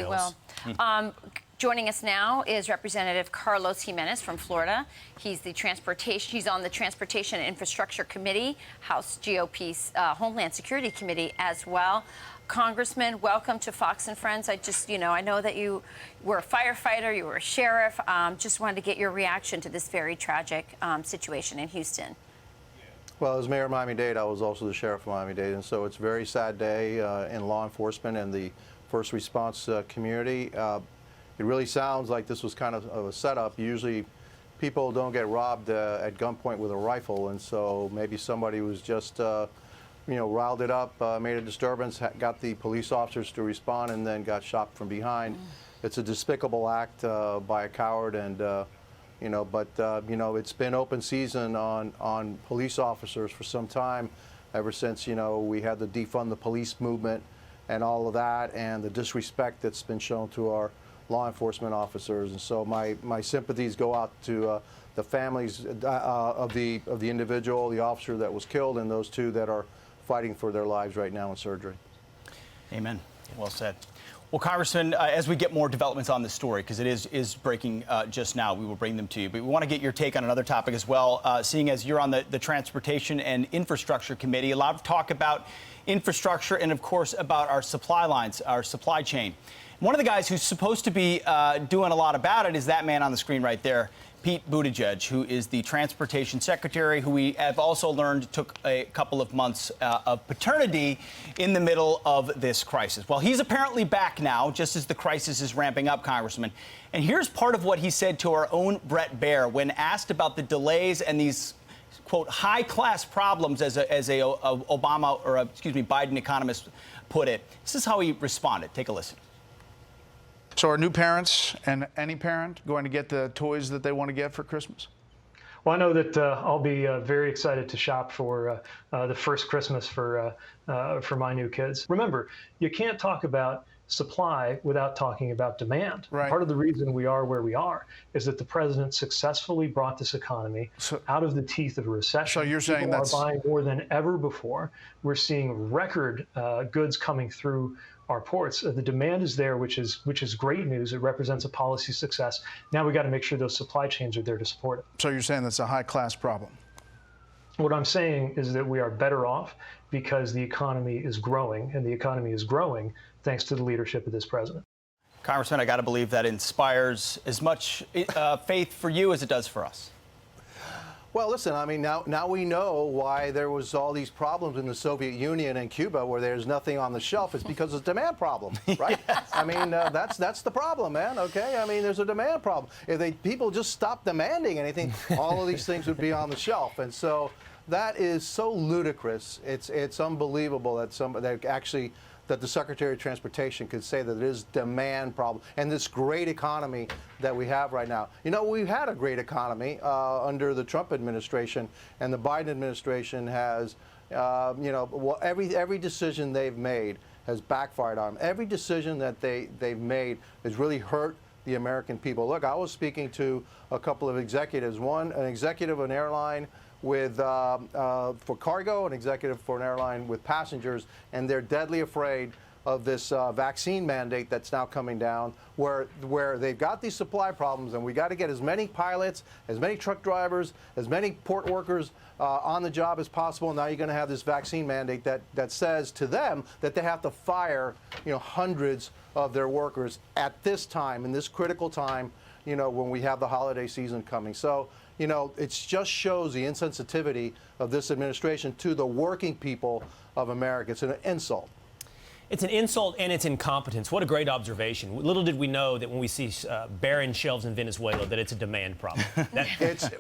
Well, joining us now is Representative Carlos Gimenez from Florida. He's on the Transportation and Infrastructure Committee, House GOP's Homeland Security Committee as well. Congressman, welcome to Fox and Friends. I know that you were a firefighter, you were a sheriff. Just wanted to get your reaction to this very tragic situation in Houston. Well, as mayor of Miami-Dade, I was also the sheriff of Miami-Dade, and so it's a very sad day in law enforcement and the first response community. It really sounds like this was kind of a setup. Usually people don't get robbed at gunpoint with a rifle, and so maybe somebody was just riled it up, made a disturbance, got the police officers to respond, and then got shot from behind. It's a despicable act by a coward, and it's been open season on police officers for some time, ever since we had the defund the police movement and all of that, and the disrespect that's been shown to our law enforcement officers. And so my sympathies go out to the families of the individual, the officer that was killed, and those two that are fighting for their lives right now in surgery. Amen. Well said. Well, Congressman, as we get more developments on this story, because it is breaking just now, we will bring them to you. But we want to get your take on another topic as well, seeing as you're on the Transportation and Infrastructure Committee. A lot of talk about infrastructure and, of course, about our supply lines, our supply chain. One of the guys who's supposed to be doing a lot about it is that man on the screen right there, Pete Buttigieg, who is the Transportation Secretary, who we have also learned took a couple of months of paternity in the middle of this crisis. Well, he's apparently back now, just as the crisis is ramping up, Congressman. And here's part of what he said to our own Bret Baier when asked about the delays and these, quote, high-class problems, as a Biden economist put it. This is how he responded. Take a listen. So are new parents and any parent going to get the toys that they want to get for Christmas? Well, I know that I'll be very excited to shop for the first Christmas for my new kids. Remember, you can't talk about supply without talking about demand. Right. Part of the reason we are where we are is that the president successfully brought this economy out of the teeth of a recession. So you're saying People that's are buying more than ever before. We're seeing record goods coming through our ports. The demand is there, which is great news. It represents a policy success. Now we got to make sure those supply chains are there to support it. So you're saying that's a high-class problem? What I'm saying is that we are better off because the economy is growing, and the economy is growing thanks to the leadership of this president. Congressman, I got to believe that inspires as much faith for you as it does for us. Well, listen, I mean, now we know why there was all these problems in the Soviet Union and Cuba where there's nothing on the shelf. It's because of demand problem, right? Yes. I mean, that's the problem, man, okay? I mean, there's a demand problem. If people just stopped demanding anything, all of these things would be on the shelf. And so that is so ludicrous. It's unbelievable that that the Secretary of Transportation could say that it is demand problem and this great economy that we have right now. We've had a great economy under the Trump administration, and the Biden administration has, every decision they've made has backfired on them. Every decision that they've made has really hurt the American people. Look, I was speaking to a couple of executives. One, an executive of an airline with for cargo, an executive for an airline with passengers, and they're deadly afraid of this vaccine mandate that's now coming down, where they've got these supply problems, and we got to get as many pilots, as many truck drivers, as many port workers on the job as possible. Now you're going to have this vaccine mandate that says to them that they have to fire hundreds of their workers at this time, in this critical time, when we have the holiday season coming. So it just shows the insensitivity of this administration to the working people of America. It's an insult. It's an insult and it's incompetence. What a great observation. Little did we know that when we see barren shelves in Venezuela that it's a demand problem.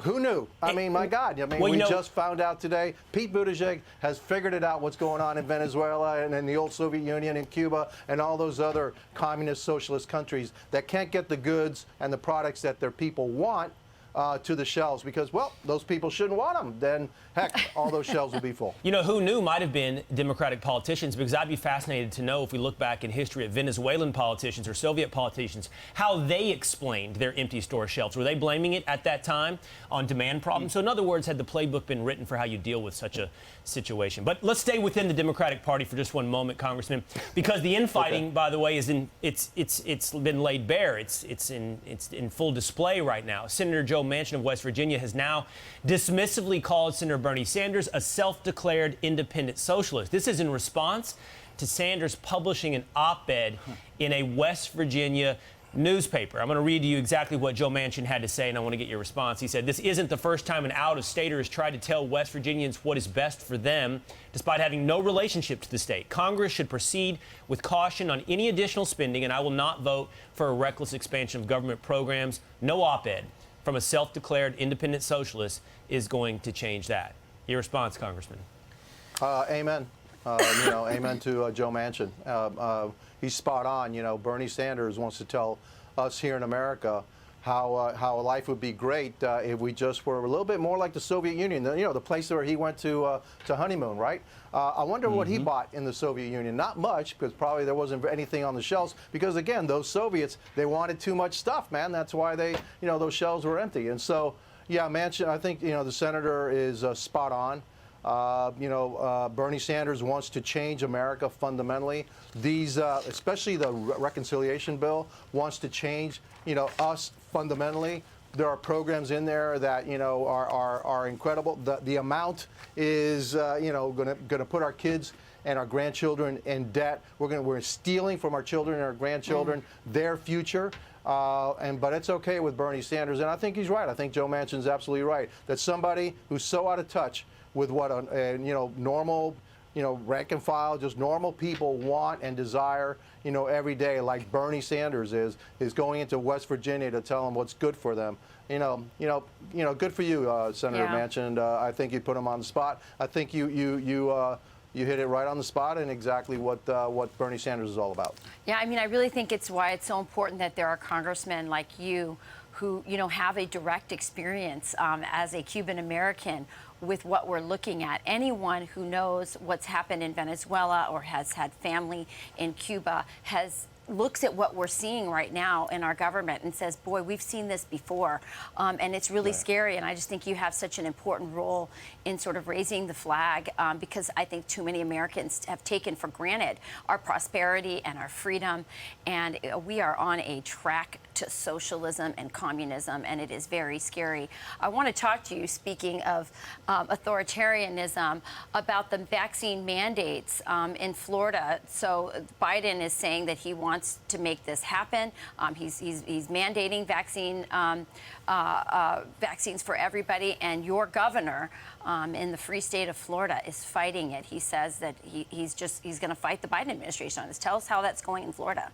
Who knew? I mean, my God. I mean, we just found out today Pete Buttigieg has figured it out what's going on in Venezuela and in the old Soviet Union and Cuba and all those other communist socialist countries that can't get the goods and the products that their people want. to the shelves because, well, those people shouldn't want them. Then, heck, all those shelves will be full. You know, who knew might have been Democratic politicians, because I'd be fascinated to know if we look back in history at Venezuelan politicians or Soviet politicians, how they explained their empty store shelves. Were they blaming it at that time on demand problems? So in other words, had the playbook been written for how you deal with such a situation? But let's stay within the Democratic Party for just one moment, Congressman, because the infighting, by the way, is it's been laid bare. It's in full display right now. Senator Joe Manchin of West Virginia has now dismissively called Senator Bernie Sanders a self-declared independent socialist. This is in response to Sanders publishing an op-ed in a West Virginia newspaper. I'm going to read to you exactly what Joe Manchin had to say, and I want to get your response. He said, "This isn't the first time an out-of-stater has tried to tell West Virginians what is best for them, despite having no relationship to the state. Congress should proceed with caution on any additional spending, and I will not vote for a reckless expansion of government programs. No op-ed from a self-declared independent socialist is going to change that." Your response, Congressman? Amen. Amen to Joe Manchin. He's spot on. Bernie Sanders wants to tell us here in America how life would be great if we just were a little bit more like the Soviet Union. The place where he went to honeymoon, right? I wonder what he bought in the Soviet Union. Not much, because probably there wasn't anything on the shelves. Because again, those Soviets, they wanted too much stuff, man. That's why those shelves were empty. And so, yeah, Manchin, I think the senator is spot on. Bernie Sanders wants to change America fundamentally. These, especially the reconciliation bill, wants to change, us fundamentally. There are programs in there that are incredible. The amount is going to put our kids and our grandchildren in debt. We're stealing from our children and our grandchildren their future. But it's okay with Bernie Sanders, and I think he's right. I think Joe Manchin's absolutely right. That somebody who's so out of touch with what normal, rank and file, just normal people want and desire, every day, like Bernie Sanders is going into West Virginia to tell them what's good for them. Good for you, Senator Manchin. And I think you put him on the spot. I think you hit it right on the spot and exactly what Bernie Sanders is all about. Yeah, I mean, I really think it's why it's so important that there are congressmen like you who, have a direct experience as a Cuban American with what we're looking at. Anyone who knows what's happened in Venezuela or has had family in Cuba looks at what we're seeing right now in our government and says, boy, we've seen this before. And it's really scary. And I just think you have such an important role in sort of raising the flag because I think too many Americans have taken for granted our prosperity and our freedom. And we are on a track to socialism and communism, and it is very scary. I want to talk to you, speaking of authoritarianism, about the vaccine mandates in Florida. So Biden is saying that he wants to make this happen. He's mandating vaccines for everybody, and your governor in the free state of Florida is fighting it. He says that he's going to fight the Biden administration on this. Tell us how that's going in Florida.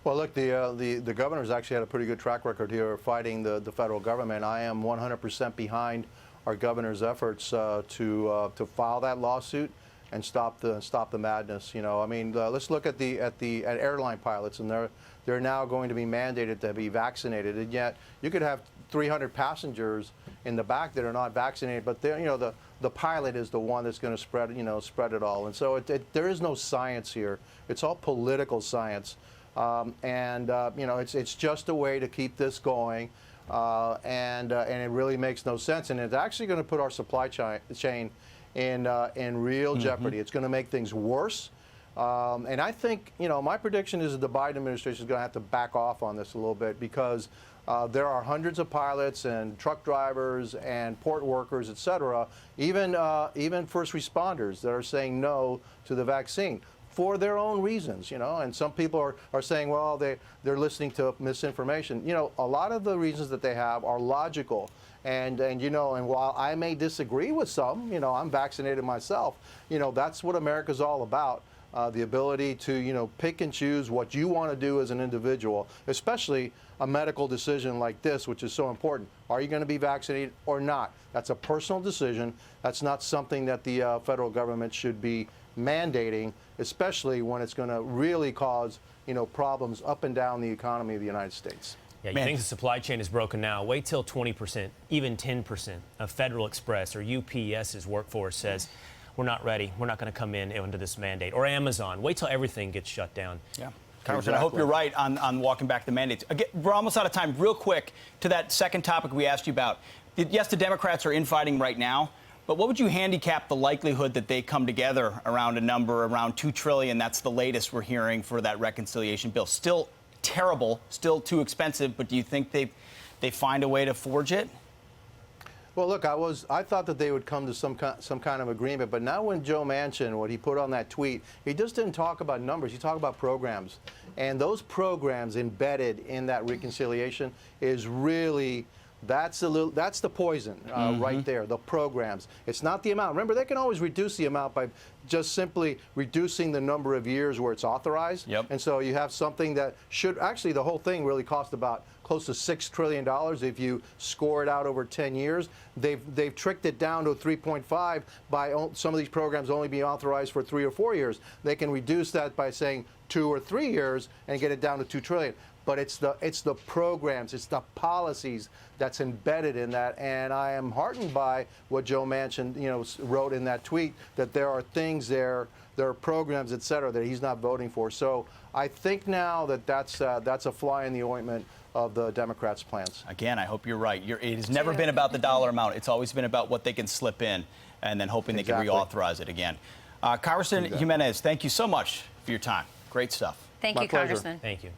Well, look, the governor's actually had a pretty good track record here fighting the federal government. I am 100% behind our governor's efforts to file that lawsuit and stop the madness. Let's look at airline pilots, and they're now going to be mandated to be vaccinated, and yet you could have 300 passengers in the back that are not vaccinated, but the pilot is the one that's going to spread it all. And so there is no science here. It's all political science. It's just a way to keep this going, and it really makes no sense. And it's actually going to put our supply chain in real jeopardy. It's going to make things worse. And I think, my prediction is that the Biden administration is going to have to back off on this a little bit because there are hundreds of pilots and truck drivers and port workers, et cetera, even first responders that are saying no to the vaccine for their own reasons, and some people are saying, well, they're listening to misinformation. A lot of the reasons that they have are logical. And while I may disagree with some, I'm vaccinated myself, that's what America's all about. The ability to, pick and choose what you want to do as an individual, especially a medical decision like this, which is so important. Are you going to be vaccinated or not? That's a personal decision. That's not something that the federal government should be mandating, especially when it's going to really cause, problems up and down the economy of the United States. Yeah, you Man. think the supply chain is broken now. Wait till 20%, even 10% of Federal Express or UPS's workforce says, we're not ready. We're not going to come in under this mandate. Or Amazon. Wait till everything gets shut down. Yeah. Congressman, I hope you're right on walking back the mandates. Again, we're almost out of time. Real quick, to that second topic we asked you about. Yes, the Democrats are infighting right now, but what would you handicap the likelihood that they come together around a number around $2 trillion? That's the latest we're hearing for that reconciliation bill. Still terrible, still too expensive, but do you think they find a way to forge it? Well, look, I thought that they would come to some kind of agreement, but now when Joe Manchin, what he put on that tweet, he just didn't talk about numbers. He talked about programs, and those programs embedded in that reconciliation is really. That's the poison right there, the programs. It's not the amount. Remember, they can always reduce the amount by just simply reducing the number of years where it's authorized. Yep. And so you have something that should actually, the whole thing really cost about close to $6 trillion if you score it out over 10 years. They've tricked it down to 3.5 by some of these programs only being authorized for 3 or 4 years. They can reduce that by saying 2 or 3 years and get it down to $2 trillion. But it's the programs, it's the policies that's embedded in that, and I am heartened by what Joe Manchin, wrote in that tweet, that there are things there are programs, et cetera, that he's not voting for. So I think now that's a fly in the ointment of the Democrats' plans. Again, I hope you're right. It has never been about the dollar amount. It's always been about what they can slip in, and then hoping they can reauthorize it again. Congressman Jimenez, thank you so much for your time. Great stuff. Thank My you, pleasure. Congressman. Thank you.